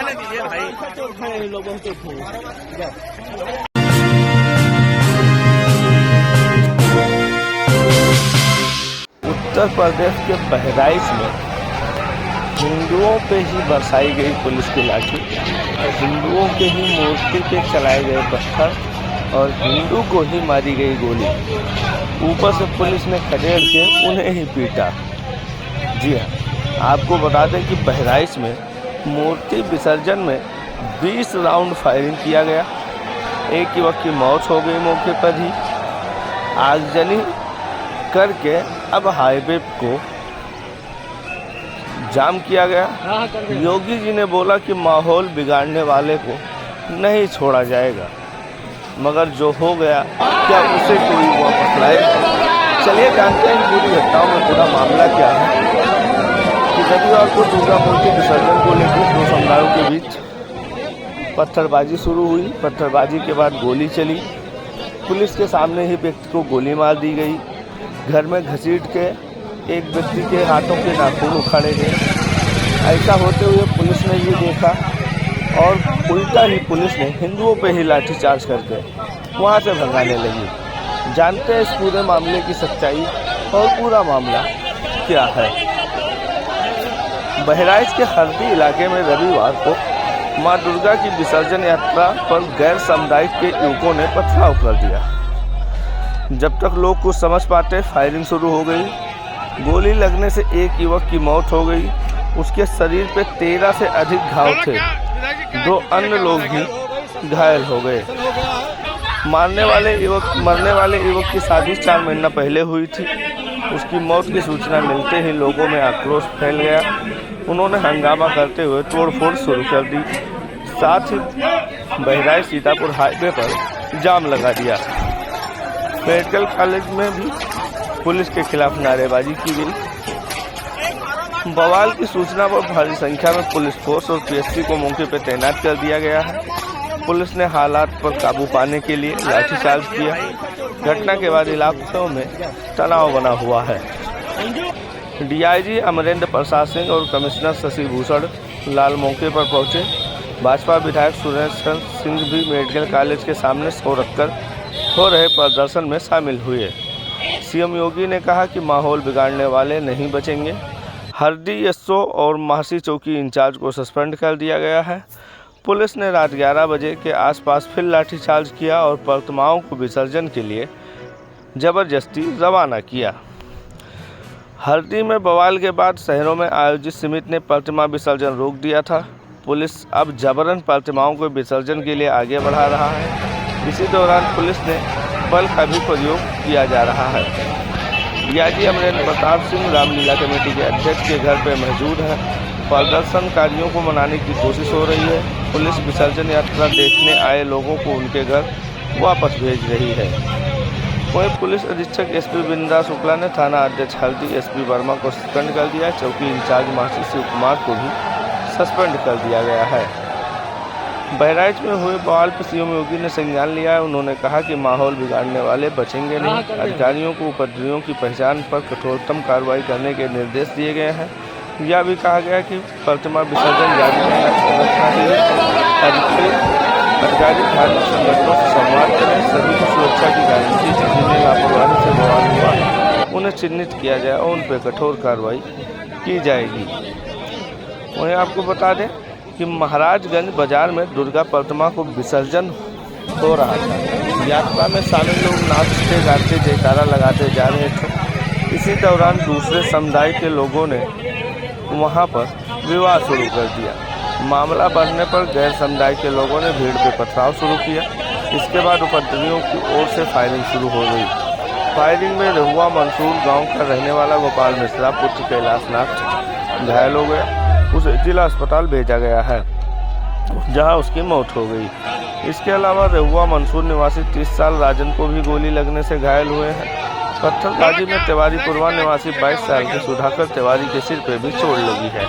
उत्तर प्रदेश के बहराइच में हिंदुओं पे ही बरसाई गई पुलिस की लाठी, हिंदुओं के ही मूर्ति पे चलाए गए पत्थर और हिंदू को ही मारी गई गोली। ऊपर से पुलिस ने खदेड़ के उन्हें ही पीटा। जी हाँ, आपको बता दें कि बहराइच में मूर्ति विसर्जन में 20 राउंड फायरिंग किया गया। एक युवक की मौत हो गई मौके पर ही। आगजनी करके अब हाईवे को जाम किया गया। योगी जी ने बोला कि माहौल बिगाड़ने वाले को नहीं छोड़ा जाएगा, मगर जो हो गया क्या उसे कोई वापस लाएगा? चलिए जानते हैं पूरी घटनाओं में पूरा मामला क्या है। कि रविवार को दुर्गा मूर्ति विसर्जन को लेकर दो समुदायों के बीच पत्थरबाजी शुरू हुई। पत्थरबाजी के बाद गोली चली। पुलिस के सामने ही व्यक्ति को गोली मार दी गई। घर में घसीट के एक व्यक्ति के हाथों के नाखून उखाड़े गए। ऐसा होते हुए पुलिस ने ये देखा और उल्टा ही पुलिस ने हिंदुओं पे ही लाठीचार्ज करके वहाँ से भगाने लगी। जानते हैं इस पूरे मामले की सच्चाई और पूरा मामला क्या है। बहराइच के हरदी इलाके में रविवार को मां दुर्गा की विसर्जन यात्रा पर गैर सामुदायिक के युवकों ने पथराव कर दिया। जब तक लोग कुछ समझ पाते फायरिंग शुरू हो गई। गोली लगने से एक युवक की मौत हो गई। उसके शरीर पे 13 से अधिक घाव थे। 2 अन्य लोग भी घायल हो गए। मरने वाले युवक की शादी 4 महीना पहले हुई थी। उसकी मौत की सूचना मिलते ही लोगों में आक्रोश फैल गया। उन्होंने हंगामा करते हुए तोड़फोड़ शुरू कर दी। साथ ही बहराइच सीतापुर हाईवे पर जाम लगा दिया। मेडिकल कॉलेज में भी पुलिस के खिलाफ नारेबाजी की गई। बवाल की सूचना पर भारी संख्या में पुलिस फोर्स और पीएससी को मौके पर तैनात कर दिया गया है। पुलिस ने हालात पर काबू पाने के लिए लाठीचार्ज किया। घटना के बाद इलाकों में तनाव बना हुआ है। डीआईजी अमरेंद्र प्रसाद सिंह और कमिश्नर शशि भूषण लाल मौके पर पहुंचे। भाजपा विधायक सुरेंद्र सिंह भी मेडिकल कॉलेज के सामने सो रखकर हो रहे प्रदर्शन में शामिल हुए। सीएम योगी ने कहा कि माहौल बिगाड़ने वाले नहीं बचेंगे। हरदी एसओ और महासी चौकी इंचार्ज को सस्पेंड कर दिया गया है। पुलिस ने रात 11 बजे के आसपास फिर लाठीचार्ज किया और प्रतिमाओं को विसर्जन के लिए जबरदस्ती रवाना किया। हरदी में बवाल के बाद शहरों में आयोजित समिति ने प्रतिमा विसर्जन रोक दिया था। पुलिस अब जबरन प्रतिमाओं को विसर्जन के लिए आगे बढ़ा रहा है। इसी दौरान पुलिस ने बल का भी प्रयोग किया जा रहा है। डीआईजी अमरेंद्र प्रताप सिंह रामलीला कमेटी के अध्यक्ष के घर पर मौजूद हैं। प्रदर्शनकारियों को मनाने की कोशिश हो रही है। पुलिस विसर्जन यात्रा देखने आए लोगों को उनके घर वापस भेज रही है। वहीं पुलिस अधीक्षक एसपी बिंदा शुक्ला ने थाना अध्यक्ष हरदी एसपी वर्मा को सस्पेंड कर दिया। चौकी इंचार्ज महासी शिव कुमार को भी सस्पेंड कर दिया गया है। बहराइच में हुए बवाल पर सीएम योगी ने संज्ञान लिया है। उन्होंने कहा कि माहौल बिगाड़ने वाले बचेंगे नहीं। अधिकारियों को उपद्रवियों की पहचान पर कठोरतम कार्रवाई करने के निर्देश दिए गए हैं। यह भी कहा गया कि प्रतिमा विसर्जन जारी रखना चाहिए। अधिकारी धार्मिक संगठनों से संवाद करें। सभी को सुरक्षा की गारंटी दें। जिन्हें लापरवाही से बवाल हुआ उन्हें चिन्हित किया जाए और उन पर कठोर कार्रवाई की जाएगी। वहीं आपको बता दें कि महाराजगंज बाजार में दुर्गा प्रतिमा को विसर्जन हो रहा था। यात्रा में शामिल लोग नाचते गाते जयकारा लगाते जा रहे थे। इसी दौरान दूसरे समुदाय के लोगों ने वहां पर विवाद शुरू कर दिया। मामला बढ़ने पर गैर समुदाय के लोगों ने भीड़ पे पथराव शुरू किया। इसके बाद उपद्रवियों की ओर से फायरिंग शुरू हो गई। फायरिंग में रहुआ मंसूर गांव का रहने वाला गोपाल मिश्रा पुत्र कैलाशनाथ घायल हो गया। उसे जिला अस्पताल भेजा गया है, जहां उसकी मौत हो गई। इसके अलावा रहुआ मंसूर निवासी 30 साल राजन को भी गोली लगने से घायल हुए हैं। पत्थरबाजी में तिवारीपुरवा निवासी 22 साल के सुधाकर तिवारी के सिर पर भी चोट लगी है।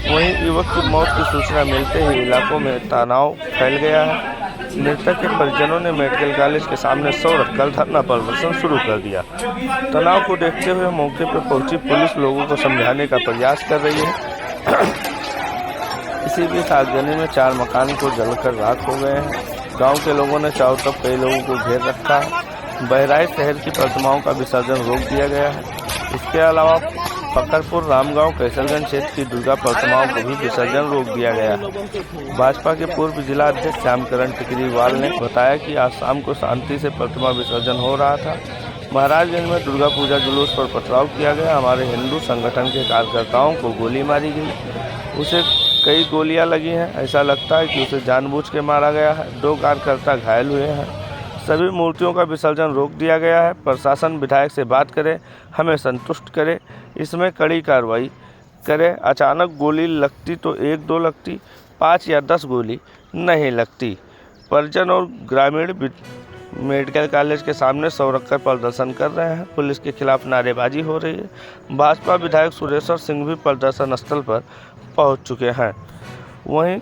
वहीं युवक की मौत की सूचना मिलते ही इलाकों में तनाव फैल गया है। मृतक के परिजनों ने मेडिकल कॉलेज के सामने सौ रखकर धरना प्रदर्शन शुरू कर दिया। तनाव को देखते हुए मौके पर पहुंची पुलिस लोगों को समझाने का प्रयास कर रही है। इसी बीच आगजनी में 4 मकान को जलकर राख हो गए हैं। गांव के लोगों ने चारों तरफ कई लोगों को घेर रखा है। बहराइच शहर की प्रतिमाओं का विसर्जन रोक दिया गया है। इसके अलावा फकरपुर, रामगांव, कैसरगंज क्षेत्र की दुर्गा प्रतिमाओं को भी विसर्जन रोक दिया गया है। भाजपा के पूर्व जिला अध्यक्ष श्यामकरण टिकरीवाल ने बताया कि आज शाम को शांति से प्रतिमा विसर्जन हो रहा था। महाराजगंज में दुर्गा पूजा जुलूस पर पथराव किया गया। हमारे हिंदू संगठन के कार्यकर्ताओं को गोली मारी गई। उसे कई गोलियां लगी हैं। ऐसा लगता है कि उसे जानबूझ के मारा गया है। 2 कार्यकर्ता घायल हुए हैं। सभी मूर्तियों का विसर्जन रोक दिया गया है। प्रशासन विधायक से बात करे, हमें संतुष्ट करे, इसमें कड़ी कार्रवाई करे। अचानक गोली लगती तो 1-2 लगती, 5 या 10 गोली नहीं लगती। परिजन और ग्रामीण मेडिकल कॉलेज के सामने सौ रखकर प्रदर्शन कर रहे हैं। पुलिस के खिलाफ नारेबाजी हो रही है। भाजपा विधायक सुरेश्वर सिंह भी प्रदर्शन स्थल पर पहुंच चुके हैं। वहीं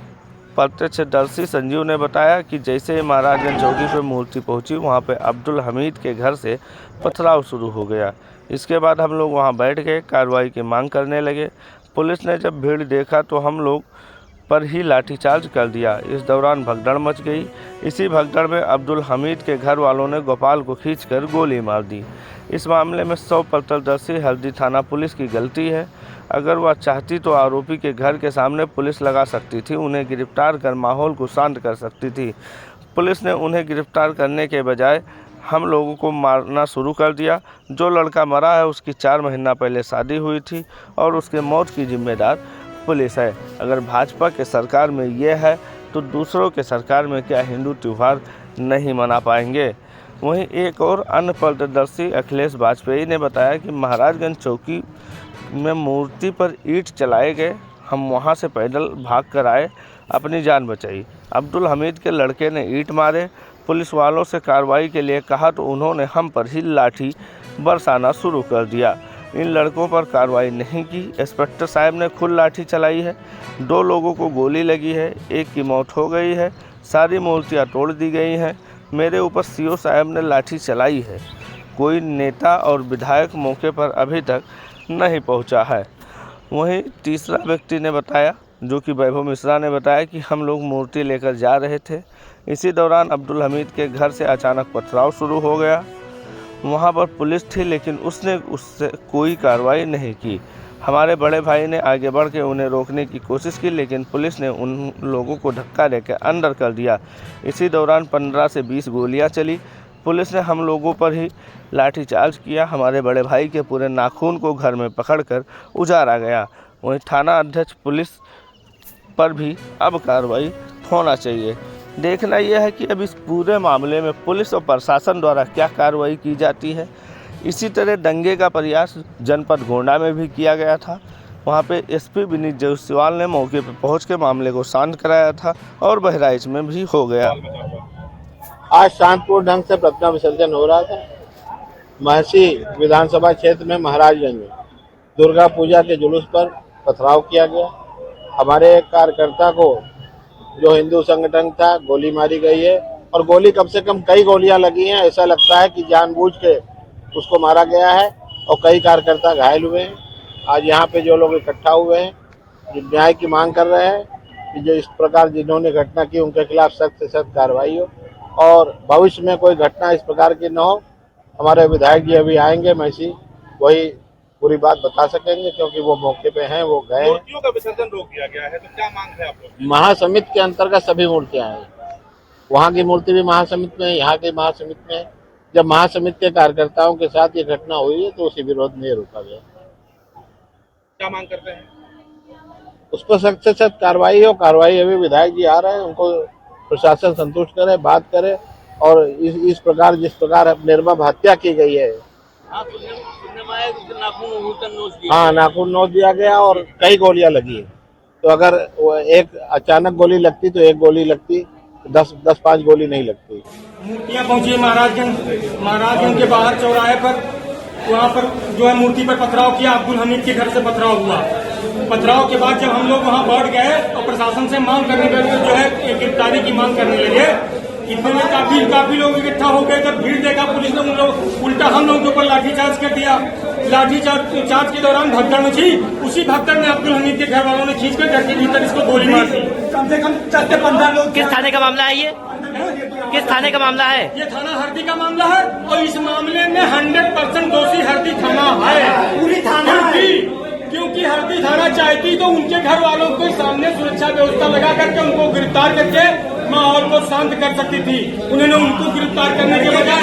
प्रत्यक्षदर्शी संजीव ने बताया कि जैसे ही महाराजगंज चौकी पर मूर्ति पहुंची, वहां पर अब्दुल हमीद के घर से पथराव शुरू हो गया। इसके बाद हम लोग वहां बैठ गए, कार्रवाई की मांग करने लगे। पुलिस ने जब भीड़ देखा तो हम लोग पर ही लाठीचार्ज कर दिया। इस दौरान भगदड़ मच गई। इसी भगदड़ में अब्दुल हमीद के घर वालों ने गोपाल को खींचकर गोली मार दी। इस मामले में 100 प्रत्यक्षदर्शी हल्दी थाना पुलिस की गलती है। अगर वह चाहती तो आरोपी के घर के सामने पुलिस लगा सकती थी, उन्हें गिरफ्तार कर माहौल को शांत कर सकती थी। पुलिस ने उन्हें गिरफ्तार करने के बजाय हम लोगों को मारना शुरू कर दिया। जो लड़का मरा है उसकी 4 महीना पहले शादी हुई थी और उसके मौत की जिम्मेदार पुलिस है। अगर भाजपा के सरकार में ये है तो दूसरों के सरकार में क्या हिंदू त्यौहार नहीं मना पाएंगे। वहीं एक और अन्य प्रत्यक्षदर्शी अखिलेश वाजपेयी ने बताया कि महाराजगंज चौकी में मूर्ति पर ईंट चलाए गए। हम वहां से पैदल भाग कर आए, अपनी जान बचाई। अब्दुल हमीद के लड़के ने ईंट मारे। पुलिस वालों से कार्रवाई के लिए कहा तो उन्होंने हम पर ही लाठी बरसाना शुरू कर दिया। इन लड़कों पर कार्रवाई नहीं की। इंस्पेक्टर साहब ने खुद लाठी चलाई है। 2 लोगों को गोली लगी है, 1 की मौत हो गई है। सारी मूर्तियां तोड़ दी गई हैं। मेरे ऊपर सीओ साहब ने लाठी चलाई है। कोई नेता और विधायक मौके पर अभी तक नहीं पहुंचा है। वहीं तीसरा व्यक्ति ने बताया, जो कि वैभव मिश्रा ने बताया कि हम लोग मूर्ति लेकर जा रहे थे। इसी दौरान अब्दुल हमीद के घर से अचानक पथराव शुरू हो गया। वहां पर पुलिस थी लेकिन उसने उससे कोई कार्रवाई नहीं की। हमारे बड़े भाई ने आगे बढ़ के उन्हें रोकने की कोशिश की लेकिन पुलिस ने उन लोगों को धक्का देकर अंदर कर दिया। इसी दौरान 15 से 20 गोलियां चली। पुलिस ने हम लोगों पर ही लाठीचार्ज किया। हमारे बड़े भाई के पूरे नाखून को घर में पकड़कर उजाड़ा गया। वहीं थाना अध्यक्ष पुलिस पर भी अब कार्रवाई होना चाहिए। देखना यह है कि अब इस पूरे मामले में पुलिस और प्रशासन द्वारा क्या कार्रवाई की जाती है। इसी तरह दंगे का प्रयास जनपद गोंडा में भी किया गया था। वहां पे एसपी विनीत जायसवाल ने मौके पर पहुंच के मामले को शांत कराया था और बहराइच में भी हो गया। आज शांतिपूर्ण ढंग से प्रतिमा विसर्जन हो रहा था। महसी विधानसभा क्षेत्र में महाराजगंज में दुर्गा पूजा के जुलूस पर पथराव किया गया। हमारे एक कार्यकर्ता को, जो हिंदू संगठन था, गोली मारी गई है और गोली कम से कम कई गोलियां लगी हैं। ऐसा लगता है कि जानबूझ के उसको मारा गया है और कई कार्यकर्ता घायल हुए हैं। आज यहाँ पे जो लोग इकट्ठा हुए हैं, जो न्याय की मांग कर रहे हैं कि जो इस प्रकार जिन्होंने घटना की उनके खिलाफ सख्त से सख्त कार्रवाई हो और भविष्य में कोई घटना इस प्रकार की न हो। हमारे विधायक जी अभी आएंगे महसी, वही पूरी बात बता सकेंगे क्योंकि वो मौके पे हैं, वो गए हैं। मूर्तियों का विसर्जन रोक दिया गया है तो क्या मांग है आप लोग? महासमिति के अंतर्गत सभी मूर्तियां हैं। वहाँ की मूर्ति भी महासमिति में, यहाँ की महासमिति में। जब महासमिति के कार्यकर्ताओं के साथ ये घटना हुई है तो उसी विरोध में रोका गया। क्या मांग करते हैं? उस पर सख्त से सख्त कार्रवाई हो। कार्रवाई अभी विधायक जी आ रहे हैं, उनको प्रशासन संतुष्ट करे, बात करे और इस प्रकार जिस प्रकार निर्मम हत्या की गई है। हाँ, नाखून नोच दिया गया और कई गोलियां लगी है। तो अगर एक अचानक गोली लगती तो 1 गोली लगती, 10-5 गोली नहीं लगती। मूर्तियां पहुंची महाराजगंज के बाहर चौराहे पर। वहाँ पर जो है मूर्ति पर पथराव किया। अब्दुल हमीद के घर से पथराव हुआ। पथराव के बाद जब हम लोग वहाँ बैठ गए और प्रशासन से मांग करने लगे, जो है गिरफ्तारी की मांग करने लगे इतने में काफी लोग इकट्ठा हो गए। जब भीड़ देखा पुलिस ने उन लोग उल्टा हम लोग के ऊपर लाठीचार्ज कर दिया। लाठीचार्ज के दौरान भगदड़ मची। उसी भगदड़ में अब्दुल हमीद के घर वालों ने खींचकर घर के भीतर इसको गोली मार दी। कम से कम 10 से 15 लोग। किस थाने का मामला है ये? किस थाने का मामला है? ये थाना हरदी का मामला है और इस मामले में 100% दोषी हरदी थाना है। पूरी थाना क्योंकि हरदी थाना चाहती तो उनके घर वालों के सामने सुरक्षा व्यवस्था लगा करके उनको गिरफ्तार करके माहौल को शांत कर सकती थी। उन्होंने उनको गिरफ्तार करने के बजाय